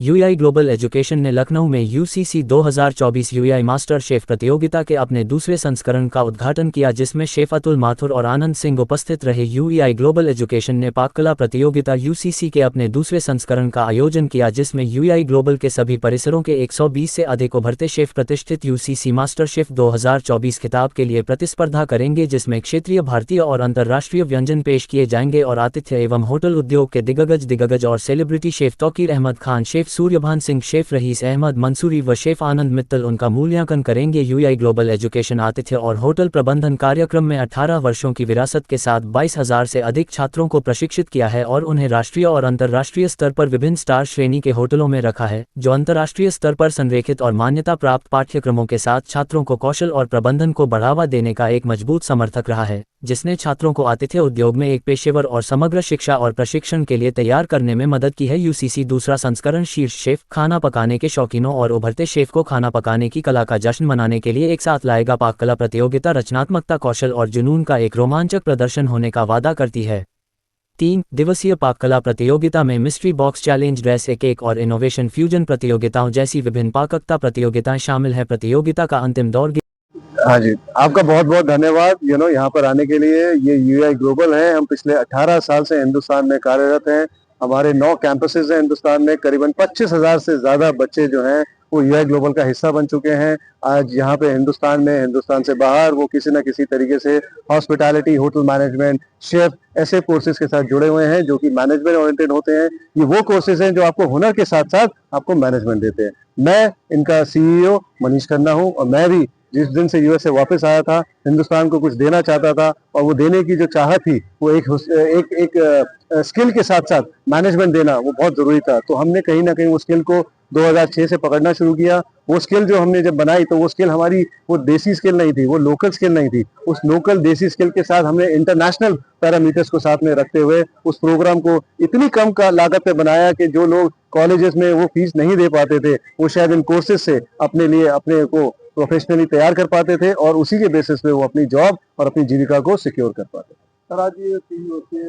UI global education ने लखनऊ में UCC 2024 UI master chef प्रतियोगिता के अपने दूसरे संस्करण का उद्घाटन किया, जिसमें शेफ अतुल माथुर और आनंद सिंह उपस्थित रहे। यूआई ग्लोबल एजुकेशन ने पाककला प्रतियोगिता यूसीसी के अपने दूसरे संस्करण का आयोजन किया, जिसमें यूआई ग्लोबल के सभी परिसरों के 120 से अधिक उभरते शेफ प्रतिष्ठित यूसीसी मास्टर शेफ 2024 खिताब के लिए प्रतिस्पर्धा करेंगे, जिसमें क्षेत्रीय, भारतीय और अंतर्राष्ट्रीय व्यंजन पेश किए जाएंगे और आतिथ्य एवं होटल उद्योग के दिग्गज और celebrity chef Tauqeer Ahmed Khan, chef Suryabhan Singh, chef Rais Ahmed Mansuri व शेफ आनंद मित्तल उनका मूल्यांकन करेंगे। यूआई ग्लोबल एजुकेशन आतिथ्य और होटल प्रबंधन कार्यक्रम में 18 वर्षों की विरासत के साथ 22,000 से अधिक छात्रों को प्रशिक्षित किया है और उन्हें राष्ट्रीय और अंतर्राष्ट्रीय स्तर पर विभिन्न स्टार श्रेणी के होटलों में रखा है, जो अंतर्राष्ट्रीय स्तर पर संरेखित और मान्यता प्राप्त पाठ्यक्रमों के साथ छात्रों को कौशल और प्रबंधन को बढ़ावा देने का एक मजबूत समर्थक रहा है, जिसने छात्रों को आतिथ्य उद्योग में एक पेशेवर और समग्र शिक्षा और प्रशिक्षण के लिए तैयार करने में मदद की है। यूसीसी दूसरा संस्करण शीर्ष शेफ, खाना पकाने के शौकीनों और उभरते शेफ को खाना पकाने की कला का जश्न मनाने के लिए एक साथ लाएगा। पाककला प्रतियोगिता रचनात्मकता, कौशल और जुनून का एक रोमांचक प्रदर्शन होने का वादा करती है। 3 दिवसीय पाककला प्रतियोगिता में मिस्ट्री बॉक्स चैलेंज, ड्रेस ए केक और इनोवेशन फ्यूजन प्रतियोगिताओं जैसी विभिन्न पाककला प्रतियोगिताएं शामिल है। प्रतियोगिता का अंतिम दौर। हाँ जी, आपका बहुत बहुत धन्यवाद यहाँ पर आने के लिए। ये यूआई ग्लोबल है। हम पिछले 18 साल से हिंदुस्तान में कार्यरत हैं। हमारे 9 कैंपसेस हैं हिंदुस्तान में। करीबन 25,000 से ज्यादा बच्चे जो हैं वो यूआई ग्लोबल का हिस्सा बन चुके हैं। आज यहाँ पे हिंदुस्तान में, हिंदुस्तान से बाहर वो किसी न किसी तरीके से हॉस्पिटैलिटी, होटल मैनेजमेंट, शेफ ऐसे कोर्सेज के साथ जुड़े हुए हैं जो कि मैनेजमेंट ओरिएंटेड होते हैं। ये वो कोर्सेज हैं जो आपको हुनर के साथ साथ आपको मैनेजमेंट देते हैं। मैं इनका सीईओ मनीष खन्ना हूँ और मैं भी जिस दिन से यूएस से वापस आया था, हिंदुस्तान को कुछ देना चाहता था और वो देने की जो चाहत थी वो एक स्किल के साथ साथ मैनेजमेंट देना वो बहुत जरूरी था। तो हमने कहीं ना कहीं वो स्किल को 2006 से पकड़ना शुरू किया। वो स्किल जो हमने जब बनाई तो वो स्किल हमारी वो देसी स्किल नहीं थी, वो लोकल स्किल नहीं थी। उस लोकल देसी स्किल के साथ हमने इंटरनेशनल पैरामीटर्स को साथ में रखते हुए उस प्रोग्राम को इतनी कम का लागत पे बनाया कि जो लोग कॉलेजेस में वो फीस नहीं दे पाते थे, वो शायद इन कोर्सेज से अपने लिए अपने को प्रोफेशनली तैयार कर पाते थे और उसी के बेसिस पे वो अपनी जॉब और अपनी जीविका को सिक्योर कर पाते थे। सर, आज ये 3 वर्षीय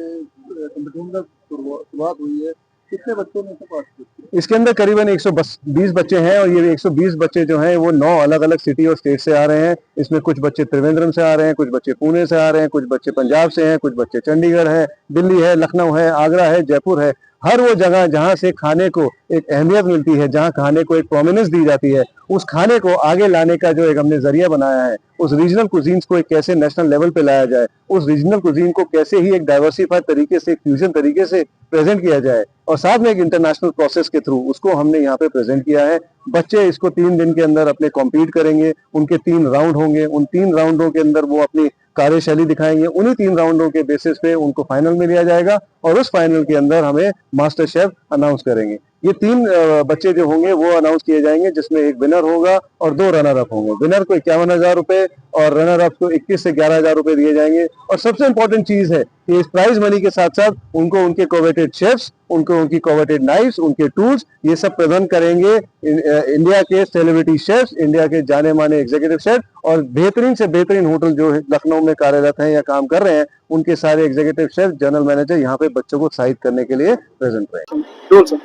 कंपटीशन का शुरुआत हुई है, कितने बच्चों ने पार्टिसिपेट किया? इसके अंदर करीबन 120 बच्चे हैं और ये 120 बच्चे जो हैं वो 9 अलग अलग सिटी और स्टेट से आ रहे हैं। इसमें कुछ बच्चे त्रिवेंद्रम से आ रहे हैं, कुछ बच्चे पुणे से आ रहे हैं, कुछ बच्चे पंजाब से हैं, कुछ बच्चे चंडीगढ़ है, दिल्ली है, लखनऊ है, आगरा है, जयपुर है। हर वो जगह जहाँ से खाने को एक अहमियत मिलती है, जहाँ खाने को एक प्रोमिनेंस दी जाती है, उस खाने को आगे लाने का जो एक हमने जरिया बनाया है, उस रीजनल कुजीन्स को एक कैसे नेशनल लेवल पे लाया जाए, उस रीजनल कुजीन को कैसे ही एक डाइवर्सिफाइड तरीके से, फ्यूजन तरीके से प्रेजेंट किया जाए और साथ में एक इंटरनेशनल प्रोसेस के थ्रू उसको हमने यहाँ पे प्रेजेंट किया है। बच्चे इसको 3 दिन के अंदर अपने कॉम्पीट करेंगे। उनके 3 राउंड होंगे। उन 3 राउंडों के अंदर वो अपनी कार्यशैली दिखाएंगे। उन्हीं 3 राउंडों के बेसिस पे उनको फाइनल में लिया जाएगा और उस फाइनल के अंदर हमें मास्टर शेफ अनाउंस करेंगे। ये 3 बच्चे जो होंगे वो अनाउंस किए जाएंगे, जिसमें एक विनर होगा और 2 रनर अप होंगे। विनर को 51,000 रुपए और रनर अप को 21 से 11,000 रुपए दिए जाएंगे। और सबसे इंपॉर्टेंट चीज है कि इस प्राइज मनी के साथ साथ उनको उनके कोवेटेड शेफ्स, उनको उनकी कोवेटेड नाइफ्स, उनके टूल्स, ये सब प्रदान करेंगे इंडिया के सेलिब्रिटी शेफ्स, इंडिया के जाने माने एग्जीक्यूटिव शेफ और बेहतरीन से बेहतरीन होटल जो लखनऊ में कार्यरत हैं या काम कर रहे हैं, उनके सारे एग्जीक्यूटिव शेफ, जनरल मैनेजर यहाँ पे बच्चों को उत्साहित करने के लिए प्रेजेंट रहेंगे।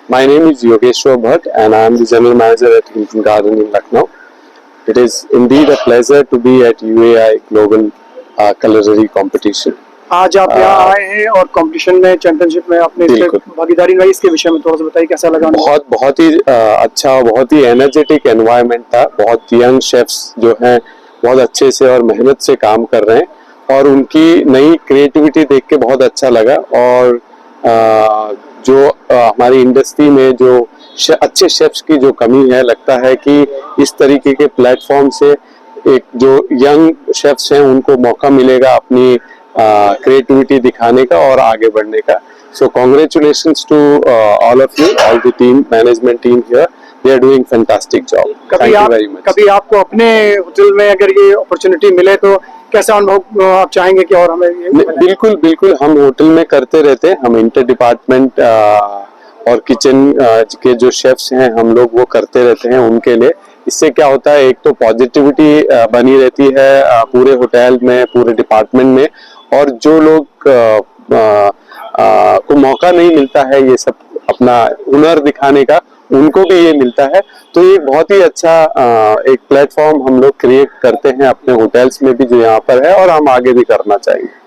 My name is Yogeshwar Bhatt and I am the General Manager at Hilton Garden in Lucknow. It is indeed a pleasure to be at UAI Global Culinary Competition. आज आप यहाँ आए हैं और कंपटीशन में, चैंपियनशिप में आपने भागीदारी निभाई, इसके विषय में थोड़ा सा बताइए कैसा लगा? बहुत ही अच्छा, बहुत ही एनर्जेटिक एनवायरनमेंट था। बहुत यंग शेफ्स जो हैं बहुत अच्छे से और मेहनत से काम कर रहे हैं और उनकी नई क्रिएटिविटी देख के बहुत अच्छा लगा। और जो हमारी इंडस्ट्री में जो अच्छे शेफ्स की जो कमी है, लगता है कि इस तरीके के प्लेटफॉर्म से एक जो यंग शेफ्स हैं उनको मौका मिलेगा अपनी क्रिएटिविटी दिखाने का और आगे बढ़ने का। So congratulations to all of you, all the team, management team here, they are doing fantastic job. कभी आपको अपने होटल में अगर ये अपॉर्चुनिटी मिले तो कैसा अनुभव आप चाहेंगे कि और हमें? बिल्कुल हम होटल में करते रहते हैं। हम इंटर डिपार्टमेंट और किचन के जो शेफ्स हैं हम लोग वो करते रहते हैं उनके लिए। इससे क्या होता है, एक तो पॉजिटिविटी बनी रहती है पूरे होटल में, पूरे डिपार्टमेंट में, और जो लोग को मौका नहीं मिलता है ये सब अपना हुनर दिखाने का, उनको भी ये मिलता है। तो ये बहुत ही अच्छा एक प्लेटफॉर्म हम लोग क्रिएट करते हैं अपने होटल्स में भी जो यहाँ पर है, और हम आगे भी करना चाहेंगे।